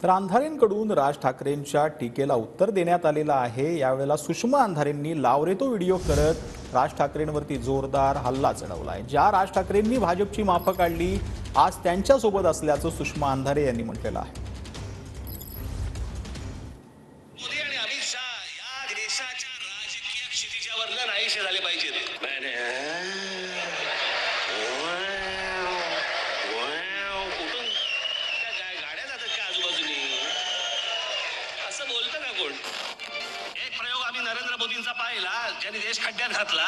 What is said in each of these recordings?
तर अंधारेंकडून राज ठाकरेंच्या टीकेला उत्तर देण्यात आलेलं आहे। यावेळेला सुषमा अंधारेंनी लावरे तो व्हिडिओ करत राज ठाकरेंवरती जोरदार हल्ला चढवलाय। ज्या राज ठाकरेंनी भाजपची माफं काढली आज त्यांच्या सोबत असल्याचं सुषमा अंधारे यांनी म्हटलेलं आहे। मोदी आणि अमित शाह या देशाच्या राजकीय क्षितिजावर नाहीसे झाले पाहिजेत। असं बोलतं का कोण? एक प्रयोग आम्ही नरेंद्र मोदींचा पाहिला, ज्यांनी देश खड्ड्यात घातला।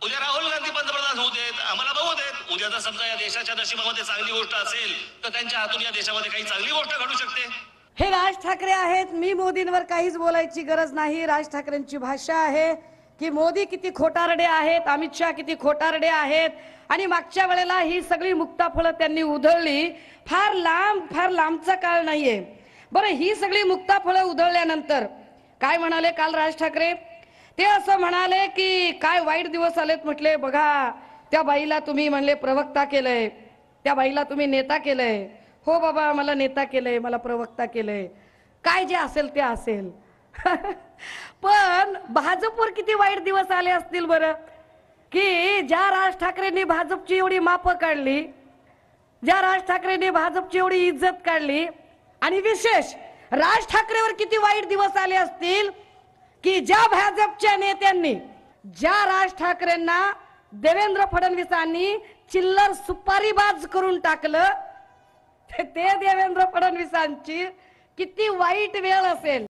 उद्या राहुल गांधी पंतप्रधान होऊ देत, आम्हाला बघू देत। उद्या जर समजा या देशाच्या नशिबामध्ये चांगली गोष्ट असेल तर त्यांच्या हातून या देशामध्ये काही चांगली गोष्ट घडू शकते। हे राज ठाकरे आहेत। मी मोदींवर काहीच बोलायची गरज नाही। राज ठाकरेंची भाषा आहे की मोदी किती खोटारडे आहेत, अमित शाह किती खोटारडे आहेत। आणि मागच्या वेळेला ही सगळी मुक्ताफळं त्यांनी उधळली। फार लांबचा काळ नाहीये। बरं, ही सगळी मुक्ताफळं उधळल्यानंतर काय म्हणाले काल राज ठाकरे? ते असं म्हणाले की काय वाईट दिवस आलेत। म्हटले बघा, त्या बाईला तुम्ही म्हणले प्रवक्ता केलंय, त्या बाईला तुम्ही नेता केलंय। हो बाबा, मला नेता केलंय, मला प्रवक्ता केलंय, काय जे असेल ते असेल। पण भाजपवर किती वाईट दिवस आले असतील बरं, की ज्या राज ठाकरेंनी भाजपची एवढी माफं काढली, ज्या राज ठाकरेंनी भाजपची एवढी इज्जत काढली, आणि विशेष राज ठाकरेवर किती वाईट दिवस आले असतील की ज्या भाजपच्या नेत्यांनी ज्या राज ठाकरेंना देवेंद्र फडणवीसांनी चिल्लर सुपारीबाज करून टाकलं, ते देवेंद्र फडणवीसांची किती वाईट वेळ असेल।